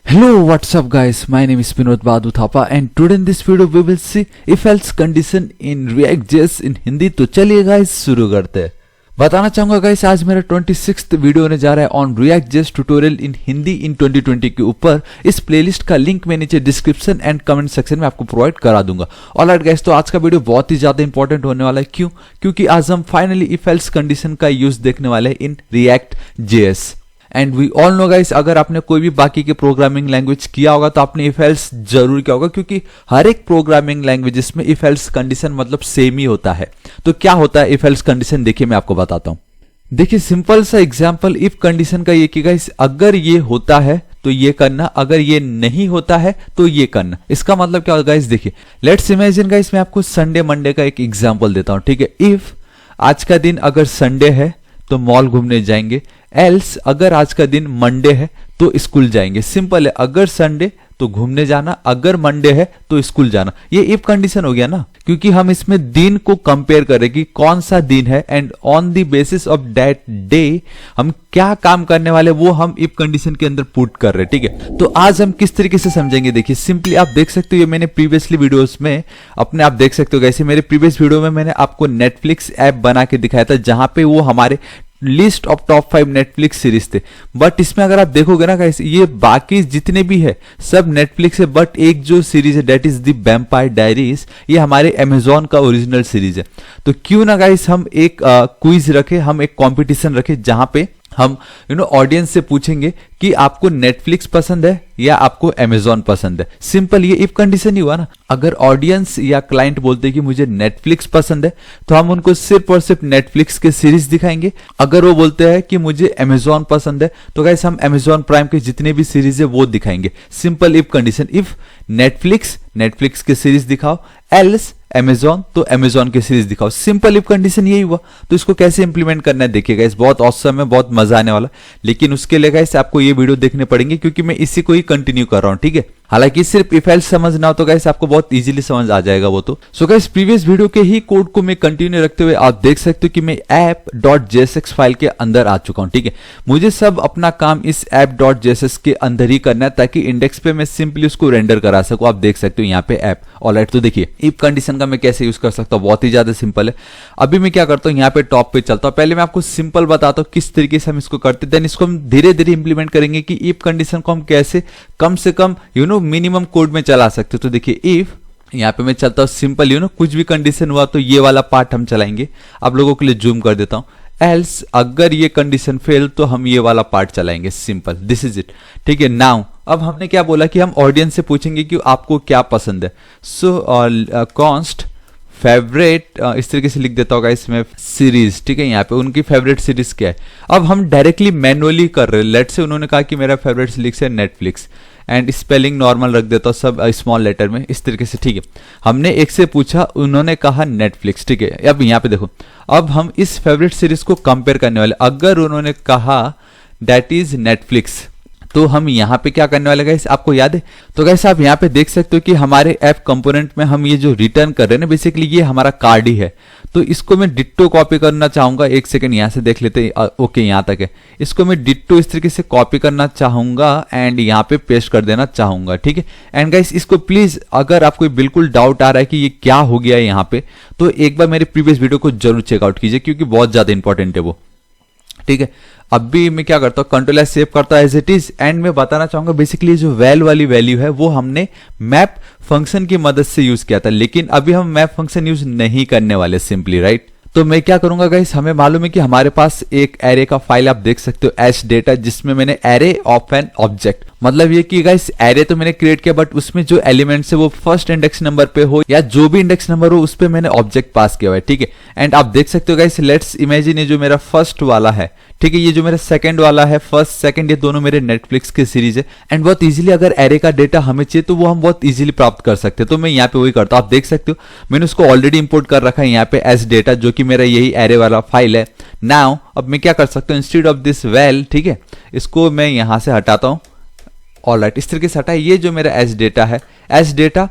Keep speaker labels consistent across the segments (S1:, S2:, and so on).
S1: Hello, what's up guys? My name is Vinod Badhu Thapa and today in this video we will see if else condition in React.js in Hindi. तो चलिए guys शुरू करते हैं। बताना चाहूंगा guys आज मेरा 26th वीडियो होने जा रहा है on React.js tutorial in Hindi in 2020 के ऊपर। इस प्लेलिस्ट का लिंक मैं नीचे डिस्क्रिप्शन एंड कमेंट सेक्शन में आपको प्रोवाइड करा दूंगा। ऑलराइट गाइस, तो आज का वीडियो बहुत ही ज्यादा इंपॉर्टेंट होने वाला है। क्यों? क्योंकि आज हम फाइनली इफ एल्स कंडीशन का यूज देखने वाले हैं in React.js। And we all know guys, अगर आपने कोई भी बाकी के प्रोग्रामिंग लैंग्वेज किया होगा तो आपने इफ एल्स जरूर किया होगा, क्योंकि हर एक प्रोग्रामिंग लैंग्वेजेस में इफ एल्स कंडीशन मतलब सेम ही होता है। तो क्या होता है इफ एल्स कंडीशन, देखिए मैं आपको बताता हूं। देखिए सिंपल सा एग्जांपल इफ कंडीशन का ये कि गाइस अगर ये होता है तो ये करना, अगर ये नहीं होता है तो ये करना। इसका मतलब क्या होगा गाइस, देखिए लेट्स इमेजिन गाइस, मैं आपको संडे मंडे का एक एग्जांपल देता हूं। ठीक है, इफ आज का दिन अगर संडे है तो मॉल घूमने जाएंगे, एल्स अगर आज का दिन मंडे है तो स्कूल जाएंगे। सिंपल है, अगर संडे तो घूमने जाना, अगर मंडे है तो स्कूल जाना। ये इफ कंडीशन हो गया ना, क्योंकि हम इसमें दिन को कंपेयर करें कि कौन सा दिन है and on the basis of that day हम क्या काम करने वाले वो हम इफ कंडीशन के अंदर पुट कर रहे हैं। ठीक है, तो आज हम किस तरीके से समझेंगे, देखिए सिंपली आप देख सकते हो, ये मैंने प्रीवियसली वीडियोस में अपने आप देख सकते हो। कैसे मेरे प्रीवियस वीडियो में मैंने आपको नेटफ्लिक्स ऐप बना के दिखाया था, जहां पे वो हमारे list of top 5 Netflix series थे। बट इसमें अगर आप देखोगे ना गाइस, ये बाकी जितने भी है सब नेटफ्लिक्स है, बट एक जो सीरीज है that is the vampire diaries, ये हमारे अमेजॉन का ओरिजिनल सीरीज है। तो क्यों ना गाइस हम एक क्विज रखे, हम एक कंपटीशन रखे, जहां पे हम ऑडियंस से पूछेंगे कि आपको नेटफ्लिक्स पसंद है या आपको अमेजॉन पसंद है। सिंपल ये इफ कंडीशन ही हुआ ना। अगर ऑडियंस या क्लाइंट बोलते हैं कि मुझे नेटफ्लिक्स पसंद है तो हम उनको सिर्फ और सिर्फ नेटफ्लिक्स के सीरीज दिखाएंगे। अगर वो बोलते हैं कि मुझे अमेजॉन पसंद है तो गाइस हम अमेजॉन प्राइम के जितने भी सीरीज है वो दिखाएंगे। Simple if condition, if Netflix के सीरीज दिखाओ, एल्स अमेजॉन तो अमेजॉन के सीरीज दिखाओ। सिंपल इफ कंडीशन यही हुआ। तो इसको कैसे इंप्लीमेंट करना है देखिएगा, इस बहुत ऑसम है, बहुत मजा आने वाला। लेकिन उसके लिए गाइस आपको ये वीडियो देखने पड़ेंगे, क्योंकि मैं इसी को ही कंटिन्यू कर रहा हूं। ठीक है, हालांकि सिर्फ इफ एल्स समझना हो तो गाइस आपको बहुत इजीली समझ आ जाएगा वो तो। सो गाइस प्रीवियस वीडियो के ही कोड को मैं कंटिन्यू रखते हुए आप देख सकते हो कि मैं app.jsx फाइल के अंदर आ चुका हूं। ठीक है, मुझे सब अपना काम इस app.jsx के अंदर ही करना है, ताकि इंडेक्स पे मैं सिंपली उसको रेंडर करा सकूं। आप देख सकते हो यहाँ पे ऐप। ऑलराइट, तो देखिए इफ कंडीशन का मैं कैसे यूज कर सकता हूँ, बहुत ही ज्यादा सिंपल है। अभी मैं क्या करता हूँ, यहाँ पे टॉप पे चलता हूँ। पहले मैं आपको सिंपल बताता हूँ किस तरीके से हम इसको करते, देन इसको हम धीरे धीरे इंप्लीमेंट करेंगे कि इफ कंडीशन को हम कैसे कम से कम मिनिमम कोड में चला सकते हो। तो देखिए इफ, यहाँ पे मैं चलता हूँ सिंपल कुछ भी कंडीशन हुआ तो ये वाला पार्ट हम चलाएंगे। आप लोगों के लिए जूम कर देता हूँ। एल्स अगर ये कंडीशन फेल तो हम ये वाला पार्ट चलाएंगे। Simple, this is it. ठीक है, नाउ अब हमने क्या बोला कि हम ऑडियंस से पूछेंगे कि आपको क्या पसंद है। सो कॉन्स्ट फेवरेट, इस तरीके से लिख देता होगा इसमें सीरीज। ठीक है, यहाँ पे उनकी फेवरेट सीरीज क्या है। अब हम डायरेक्टली मैनुअली कर रहे हैं। लेट से उन्होंने कहा कि मेरा फेवरेट सीरीज है नेटफ्लिक्स, एंड स्पेलिंग नॉर्मल रख देता हूँ सब स्मॉल लेटर में, इस तरीके से। ठीक है, हमने एक से पूछा, उन्होंने कहा नेटफ्लिक्स। ठीक है, अब यहाँ पे देखो, अब हम इस फेवरेट सीरीज को कंपेयर करने वाले। अगर उन्होंने कहा दैट इज नेटफ्लिक्स तो हम यहाँ पे क्या करने वाले गाइस, आपको याद है? तो गाइस आप यहाँ पे देख सकते हो कि हमारे ऐप कंपोनेंट में हम ये जो रिटर्न कर रहे हैं ना, बेसिकली ये हमारा कार्ड ही है। तो इसको मैं डिट्टो कॉपी करना चाहूंगा। एक सेकंड यहाँ से देख लेते हैं। ओके, यहाँ तक है। इसको मैं डिट्टो इस तरीके से कॉपी करना चाहूंगा एंड यहाँ पे पेस्ट कर देना चाहूंगा। ठीक है, एंड गाइस इसको प्लीज, अगर आपको बिल्कुल डाउट आ रहा है कि ये क्या हो गया है यहाँ पे, तो एक बार मेरे प्रीवियस वीडियो को जरूर चेकआउट कीजिए, क्योंकि बहुत ज्यादा इंपॉर्टेंट है वो। ठीक है, अभी मैं क्या करता हूँ, कंट्रोल एस सेव करता हूँ एज इट इज। एंड मैं बताना चाहूंगा बेसिकली जो वैल वाली वैल्यू है वो हमने मैप फंक्शन की मदद से यूज किया था, लेकिन अभी हम मैप फंक्शन यूज नहीं करने वाले सिंपली। राइट, तो मैं क्या करूंगा गाइस, हमें मालूम है कि हमारे पास एक एरे का फाइल आप देख सकते हो एच डेटा, जिसमें मैंने एरे ऑफ एन ऑब्जेक्ट, मतलब ये कि गाइस एरे तो मैंने क्रिएट किया, बट उसमें जो एलिमेंट्स है वो फर्स्ट इंडेक्स नंबर पे हो या जो भी इंडेक्स नंबर हो उस पे मैंने ऑब्जेक्ट पास किया हुआ है। ठीक है, एंड आप देख सकते हो गाइस, लेट्स इमेजिन ये जो मेरा फर्स्ट वाला है, ठीक है, ये जो मेरा सेकंड वाला है, फर्स्ट सेकंड, ये दोनों मेरे नेटफ्लिक्स की सीरीज है। एंड बहुत इजीली अगर एरे का डेटा हमें चाहिए तो वो हम बहुत इजीली प्राप्त कर सकते हैं। तो मैं यहाँ पे वही करता हूँ। आप देख सकते हो मैंने उसको ऑलरेडी इंपोर्ट कर रखा है यहाँ पे एज डेटा, जो कि मेरा यही एरे वाला फाइल है। नाउ अब मैं क्या कर सकता हूँ, इंस्टेड ऑफ दिस वेल, ठीक है, इसको मैं यहाँ से हटाता हूँ। ऑलराइट, इस तरीके से हटा। ये जो मेरा एज डेटा है, एज डेटा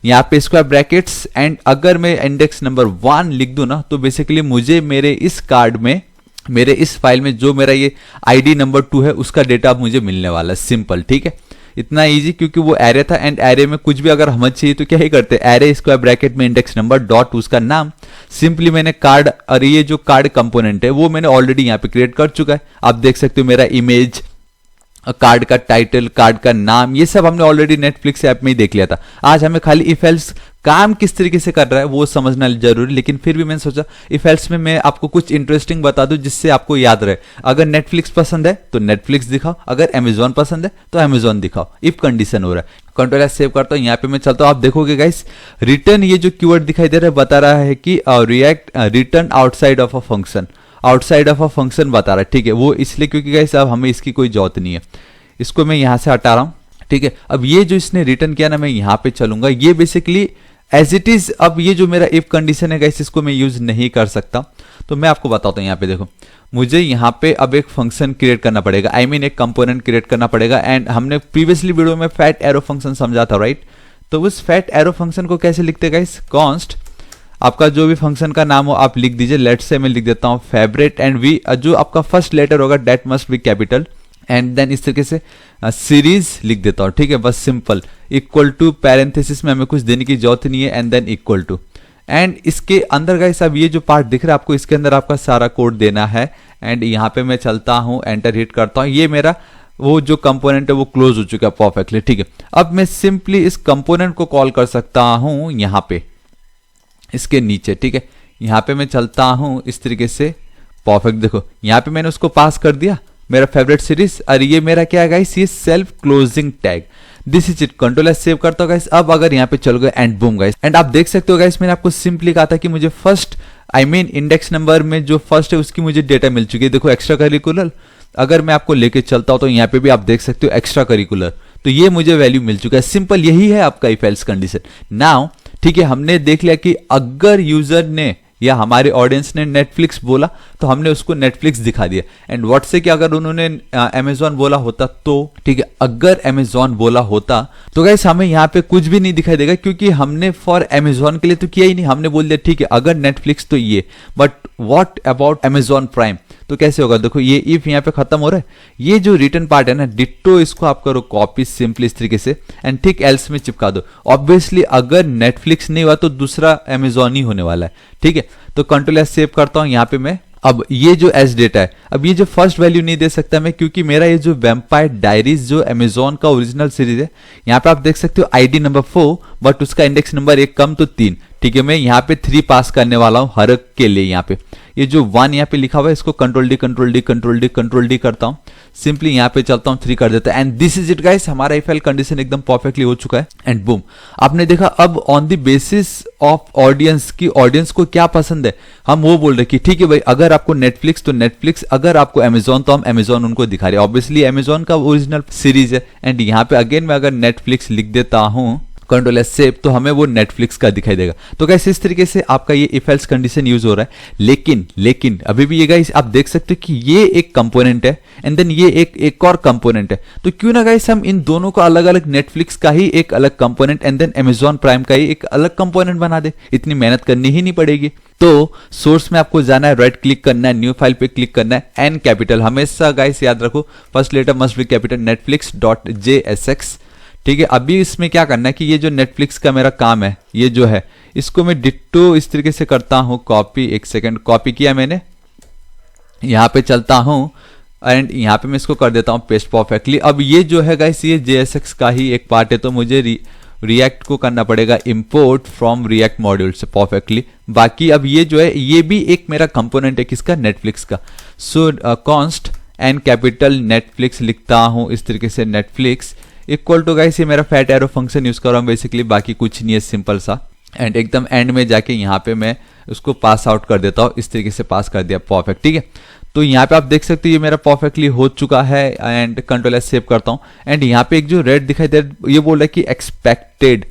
S1: यहाँ पे स्क्वायर ब्रैकेट्स, एंड अगर मैं इंडेक्स नंबर 1 लिख दूं ना, तो बेसिकली मुझे मेरे इस कार्ड में, मेरे इस फाइल में जो मेरा ये आईडी नंबर 2 है उसका डेटा मुझे मिलने वाला है। सिंपल, ठीक है। इतना इजी क्योंकि वो एरे था एंड एरे में कुछ भी अगर हमें चाहिए तो क्या ही करते, एरे स्क्वायर ब्रैकेट में इंडेक्स नंबर डॉट उसका नाम, सिंपली मैंने कार्ड, और ये जो कार्ड कंपोनेंट है वो मैंने ऑलरेडी यहाँ पे क्रिएट कर चुका है। आप देख सकते हो मेरा इमेज, कार्ड का टाइटल, कार्ड का नाम, ये सब हमने ऑलरेडी नेटफ्लिक्स ऐप में ही देख लिया था। आज हमें खाली इफ एल्स काम किस तरीके से कर रहा है वो समझना जरूरी, लेकिन फिर भी मैंने सोचा इफ एल्स में मैं आपको कुछ इंटरेस्टिंग बता दूं जिससे आपको याद रहे। अगर नेटफ्लिक्स पसंद है तो नेटफ्लिक्स दिखाओ, अगर अमेजॉन पसंद है तो अमेजॉन दिखाओ, इफ कंडीशन हो रहा है। कंट्रोल एस सेव करता हूं, यहाँ पे मैं चलता हूं, आप देखोगे गाइस रिटर्न, ये जो कीवर्ड दिखाई दे रहा है बता रहा है कि react written outside of a function, outside of a function बता रहा है, ठीक है। वो इसलिए क्योंकि गाइस अब हमें इसकी कोई जरूरत नहीं है, इसको मैं यहां से हटा रहा हूं, ठीक है। अब ये जो इसने रिटर्न किया ना, मैं यहां पे चलूंगा, ये बेसिकली एज इट इज, अब ये जो मेरा इफ कंडीशन है गाइस इसको मैं यूज नहीं कर सकता, तो मैं आपको बताता हूं। यहाँ पे देखो, मुझे यहाँ पे अब एक फंक्शन क्रिएट करना पड़ेगा, आई मीन एक कंपोनेंट क्रिएट करना पड़ेगा। एंड हमने प्रीवियसली वीडियो में फैट एरो फंक्शन समझा था, राइट। तो उस फैट एरो फंक्शन को कैसे लिखते गाइस, कॉन्स्ट, आपका जो भी फंक्शन का नाम हो आप लिख दीजिए। लेट्स से मैं लिख देता हूं फेवरेट, एंड वी जो आपका फर्स्ट लेटर होगा that must be capital, and then इस तरीके से सीरीज लिख देता हूं, ठीक है, बस सिंपल, इक्वल टू पैरेंथेसिस में हमें कुछ देने की जरूरत नहीं है, and then equal to, and इसके अंदर गाइस अब ये जो पार्ट दिख रहा है आपको, इसके अंदर आपका सारा कोड देना है। एंड यहाँ पे मैं चलता हूं, एंटर हिट करता हूं, ये मेरा वो जो कंपोनेंट है वो क्लोज हो चुका है परफेक्टली, ठीक है। अब मैं सिंपली इस कंपोनेंट को कॉल कर सकता हूं यहाँ पे, इसके नीचे, ठीक है। यहाँ पे मैं चलता हूं इस तरीके से, परफेक्ट, देखो यहाँ पे मैंने उसको पास कर दिया मेरा फेवरेट सीरीज, और ये मेरा क्या है गाइस, ये self closing tag, this is it. Control S save करता हूं गाइस। अब अगर यहाँ पे चल गए एंड बूम गाइस, एंड आप देख सकते हो गाइस मैंने आपको सिंपली कहा था कि मुझे first, I mean index number में जो फर्स्ट है उसकी मुझे डेटा मिल चुकी है। देखो एक्स्ट्रा करिकुलर, अगर मैं आपको लेके चलता हूं तो यहाँ पे भी आप देख सकते हो एक्स्ट्रा करिकुलर, तो ये मुझे वैल्यू मिल चुका है। सिंपल यही है आपका इफ एल्स कंडीशन। नाउ ठीक है, हमने देख लिया कि अगर यूजर ने या हमारे ऑडियंस ने नेटफ्लिक्स बोला तो हमने उसको नेटफ्लिक्स दिखा दिया। एंड व्हाट से कि अगर उन्होंने अमेजॉन बोला होता तो, ठीक है, अगर अमेजॉन बोला होता तो गाइस हमें यहाँ पे कुछ भी नहीं दिखाई देगा, क्योंकि हमने फॉर अमेजॉन के लिए तो किया ही नहीं, हमने बोल दिया ठीक है अगर नेटफ्लिक्स तो ये, but what about Amazon prime, तो कैसे होगा। देखो ये इफ यहाँ पे खत्म हो रहा है, ये जो रिटर्न पार्ट है ना डिट्टो, इसको आप करो कॉपी सिंपली इस तरीके से, एंड ठीक एल्स में चिपका दो। ऑब्वियसली अगर नेटफ्लिक्स नहीं हुआ तो दूसरा अमेजॉन ही होने वाला है, ठीक है। तो कंट्रोल एस सेव करता हूं, यहाँ पे मैं अब ये जो एस डेटा है, अब ये जो फर्स्ट वैल्यू नहीं दे सकता मैं, क्योंकि मेरा ये जो वैम्पायर डायरीज जो अमेजॉन का ओरिजिनल सीरीज है, यहाँ पे आप देख सकते हो आईडी नंबर 4, बट उसका इंडेक्स नंबर 1 कम तो 3, ठीक है। मैं यहाँ पे 3 पास करने वाला हूं हर एक के लिए। यहाँ पे ये जो 1 यहाँ पे लिखा हुआ है इसको control D control D control D control D करता हूं, सिंपली यहाँ पे चलता हूं 3 कर देता है, and this is it guys, हमारा इफ एल कंडीशन एकदम परफेक्टली हो चुका है। एंड बूम, आपने देखा अब on the basis of audience की, ऑडियंस को क्या पसंद है हम वो बोल रहे कि ठीक है भाई अगर आपको नेटफ्लिक्स तो नेटफ्लिक्स, अगर आपको अमेजॉन तो हम अमेजॉन उनको दिखा रहे हैं। ऑब्वियसली अमेजॉन का ओरिजिनल सीरीज है। एंड यहाँ पे अगेन मैं अगर नेटफ्लिक्स लिख देता हूं कंट्रोल एस सेव, तो हमें वो नेटफ्लिक्स का दिखाई देगा। तो गाइस इस तरीके से आपका ये इफ एल्स कंडीशन यूज हो रहा है। लेकिन अभी भी ये गाइस आप देख सकते हो कि ये एक कंपोनेंट है एंड देन ये एक और कंपोनेंट है। तो क्यों ना गाइस हम इन दोनों को अलग अलग, नेटफ्लिक्स का ही एक अलग component and then Amazon Prime का ही एक अलग कंपोनेंट बना दे, इतनी मेहनत करनी ही नहीं पड़ेगी। तो सोर्स में आपको जाना है, राइट क्लिक करना है, न्यू फाइल पे क्लिक करना है, एन कैपिटल, हमेशा गाइस याद रखो first letter must be capital, netflix.jsx, ठीक है। अभी इसमें क्या करना है कि ये जो नेटफ्लिक्स का मेरा काम है, ये जो है इसको मैं डिट्टो इस तरीके से करता हूं कॉपी, एक सेकंड, कॉपी किया मैंने, यहां पे चलता हूं एंड यहां पे मैं इसको कर देता हूं पेस्ट परफेक्टली। अब ये जो है गाइस ये JSX का ही एक पार्ट है, तो मुझे रिएक्ट को करना पड़ेगा इंपोर्ट फ्रॉम रिएक्ट मॉड्यूल से परफेक्टली। बाकी अब ये जो है ये भी एक मेरा कंपोनेंट है, किसका, नेटफ्लिक्स का। So const N capital Netflix लिखता हूं इस तरीके से, नेटफ्लिक्स इक्वल टू गाइस ये मेरा फैट एरो फंक्शन यूज कर रहा हूं बेसिकली, बाकी कुछ नहीं है, सिंपल सा। एंड एकदम एंड में जाके यहाँ पे मैं उसको पास आउट कर देता हूँ, इस तरीके से पास कर दिया, परफेक्ट, ठीक है। तो यहाँ पे आप देख सकते हो ये मेरा परफेक्टली हो चुका है। एंड कंट्रोल एस सेव करता हूँ, एंड यहाँ पे एक जो रेड दिखाई दे रहा है ये बोल रहा है कि एक्सपेक्टेड,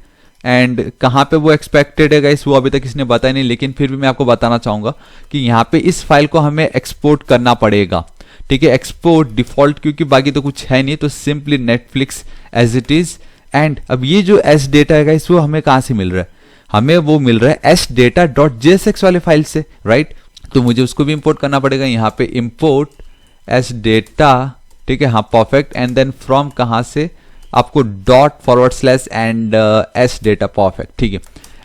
S1: एंड कहाँ पे वो एक्सपेक्टेड है गाइस वो अभी तक इसने बताया नहीं, लेकिन फिर भी मैं आपको बताना चाहूंगा कि यहाँ पे इस फाइल को हमें एक्सपोर्ट करना पड़ेगा, ठीक है। एक्सपोर्ट डिफॉल्ट, क्योंकि बाकी तो कुछ है नहीं, तो simply Netflix as it is. And अब ये जो एस डेटा है गाइस वो हमें कहां से मिल रहा है, हमें वो मिल रहा है एस डेटा डॉट JSX वाले फाइल से, राइट। तो मुझे उसको भी इंपोर्ट करना पड़ेगा, यहाँ पे इंपोर्ट एस डेटा, ठीक है, हाँ परफेक्ट। एंड देन फ्रॉम कहां से, आपको dot forward slash and S data perfect, ठीक है।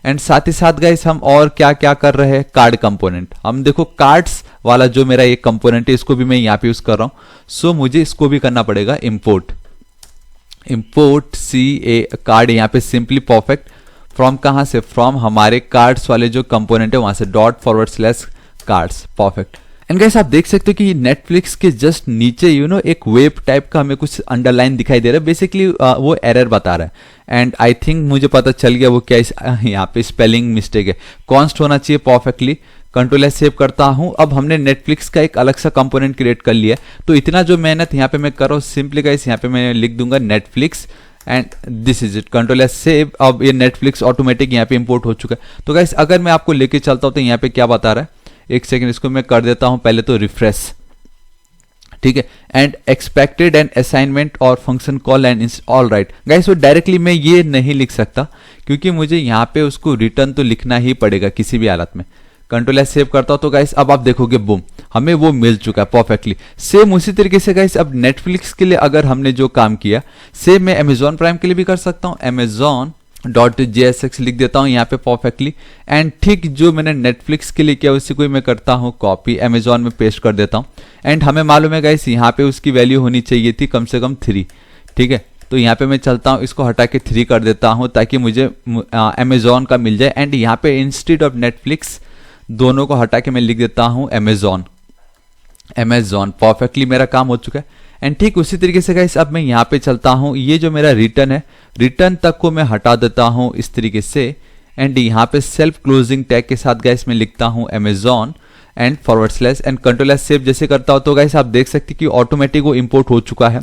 S1: एंड साथ ही साथ गाइस हम और क्या क्या कर रहे हैं, कार्ड कंपोनेंट। हम देखो कार्ड्स वाला जो मेरा एक कंपोनेंट है इसको भी मैं यहाँ पे यूज कर रहा हूँ, सो मुझे इसको भी करना पड़ेगा इंपोर्ट सी ए कार्ड, यहाँ पे सिंपली परफेक्ट फ्रॉम कहाँ से, फ्रॉम हमारे कार्ड्स वाले जो कंपोनेंट है वहां से dot forward slash cards perfect. And guys आप देख सकते हो कि नेटफ्लिक्स के जस्ट नीचे एक वेब टाइप का हमें कुछ अंडरलाइन दिखाई दे रहा है, बेसिकली वो एरर बता रहा है। एंड आई थिंक मुझे पता चल गया वो क्या यहाँ पे स्पेलिंग मिस्टेक है, कॉन्स्ट होना चाहिए परफेक्टली। कंट्रोल एस सेव करता हूं। अब हमने नेटफ्लिक्स का एक अलग सा कंपोनेंट क्रिएट कर लिया, तो इतना जो मेहनत यहाँ पे मैं कर रहा हूँ सिंपली गाइस यहाँ पे मैं लिख दूंगा Netflix and this is it, control S save. अब ये नेटफ्लिक्स ऑटोमेटिक यहाँ पे इंपोर्ट हो चुका है। तो गाइस अगर मैं आपको लेके चलता हूं तो यहाँ पे क्या बता रहा है, एक सेकंड इसको मैं कर देता हूं पहले तो रिफ्रेश, ठीक है। एंड एक्सपेक्टेड एंड असाइनमेंट और function call and all right. Guys वो डायरेक्टली मैं ये नहीं लिख सकता क्योंकि मुझे यहाँ पे उसको रिटर्न तो लिखना ही पड़ेगा किसी भी हालत में। कंट्रोल एस सेव करता हूं तो गाइस अब आप देखोगे बूम हमें वो मिल चुका है परफेक्टली। सेम उसी तरीके से गाइस अब नेटफ्लिक्स के लिए अगर हमने जो काम किया सेम मैं अमेजॉन प्राइम के लिए भी कर सकता हूं, अमेजॉन .jsx लिख देता हूं यहाँ पे परफेक्टली। एंड ठीक जो मैंने नेटफ्लिक्स के लिए किया उसी को मैं करता हूं कॉपी, अमेजॉन में पेस्ट कर देता हूं। एंड हमें मालूम है गाइस यहाँ पे उसकी वैल्यू होनी चाहिए थी कम से कम 3, ठीक है। तो यहाँ पे मैं चलता हूँ, इसको हटा के 3 कर देता हूँ ताकि मुझे अमेजॉन का मिल जाए। एंड यहाँ पे इंस्टेड ऑफ नेटफ्लिक्स दोनों को हटा के मैं लिख देता हूँ अमेजॉन परफेक्टली, मेरा काम हो चुका है। एंड ठीक उसी तरीके से गाइस अब मैं यहाँ पे चलता हूँ, ये जो मेरा रिटर्न है रिटर्न तक को मैं हटा देता हूँ इस तरीके से। एंड यहाँ पे सेल्फ क्लोजिंग टैग के साथ गाइस मैं लिखता हूँ Amazon and forward slash and control S save जैसे करता हूँ तो गाइस आप देख सकते हैं कि ऑटोमेटिक वो इंपोर्ट हो चुका है।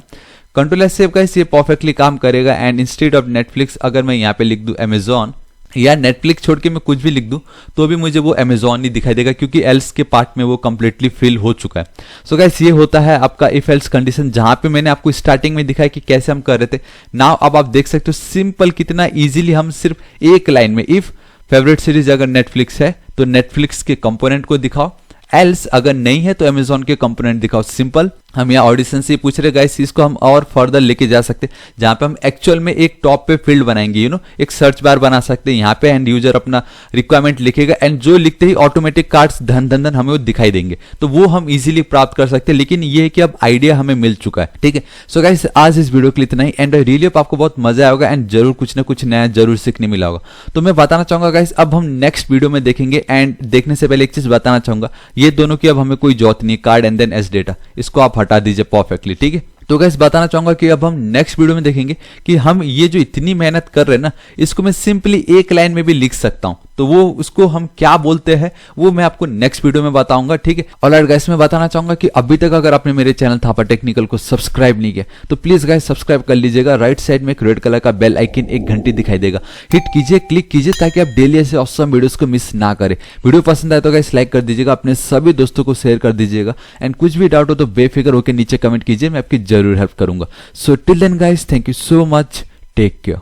S1: कंट्रोल एस सेव गाइस ये परफेक्टली काम करेगा। एंड इंस्टेड ऑफ नेटफ्लिक्स अगर मैं यहाँ पे लिख दूँ अमेजॉन या नेटफ्लिक्स छोड़ के मैं कुछ भी लिख दूं तो भी मुझे वो अमेजॉन ही दिखाई देगा क्योंकि एल्स के पार्ट में वो कंप्लीटली फिल हो चुका है। सो गाइस ये होता है आपका इफ एल्स कंडीशन, जहां पे मैंने आपको स्टार्टिंग में दिखाया कि कैसे हम कर रहे थे। नाउ अब आप देख सकते हो सिंपल कितना इजीली हम सिर्फ एक लाइन में इफ फेवरेट सीरीज अगर नेटफ्लिक्स है तो नेटफ्लिक्स के कंपोनेंट को दिखाओ, एल्स अगर नहीं है तो अमेजॉन के कंपोनेंट दिखाओ। सिंपल। हम यहाँ ऑडिशन से पूछ रहे गाइस, इसको हम और फर्दर लेके जा सकते हैं जहां पे हम एक्चुअल में एक टॉप पे फील्ड बनाएंगे, एक सर्च बार बना सकते हैं यहाँ पे। एंड यूजर अपना रिक्वायरमेंट लिखेगा एंड जो लिखते ही ऑटोमेटिक कार्ड्स धन धन धन हमें वो दिखाई देंगे, तो वो हम इजीली प्राप्त कर सकते हैं। लेकिन ये है कि अब आइडिया हमें मिल चुका है, ठीक है। सो गाइस आज इस वीडियो के लिए इतना ही। एंड रियली आपको बहुत मजा आएगा एंड जरूर कुछ ना कुछ नया जरूर सीखने मिला होगा। तो मैं बताना चाहूंगा गाइस अब हम नेक्स्ट वीडियो में देखेंगे। एंड देखने से पहले एक चीज बताना चाहूंगा, ये दोनों की अब हमें कोई जरूरत नहीं, card and then S data, इसको आप हटा दीजिए परफेक्टली, ठीक है। तो गाइस बताना चाहूंगा कि अब हम नेक्स्ट वीडियो में देखेंगे कि हम ये जो इतनी मेहनत कर रहे हैं ना इसको मैं सिंपली एक लाइन में भी लिख सकता हूं, तो वो उसको हम क्या बोलते हैं वो मैं आपको नेक्स्ट वीडियो में बताऊंगा, ठीक है। ऑलराइट गाइस मैं बताना चाहूंगा कि अभी तक अगर आपने मेरे चैनल थापा टेक्निकल को सब्सक्राइब नहीं किया तो प्लीज गाइस सब्सक्राइब कर लीजिएगा। राइट साइड में एक रेड कलर का बेल आइकन एक घंटी दिखाई देगा, हिट कीजिए, क्लिक कीजिए ताकि आप डेली ऐसे ऑसम वीडियोस को मिस ना करें। वीडियो पसंद आए तो गाइस लाइक कर दीजिएगा, अपने सभी दोस्तों को शेयर कर दीजिएगा। एंड कुछ भी डाउट हो तो बेफिक्र होकर नीचे कमेंट कीजिए, मैं आपकी जरूर हेल्प करूंगा। So till then guys, thank you so much. Take care.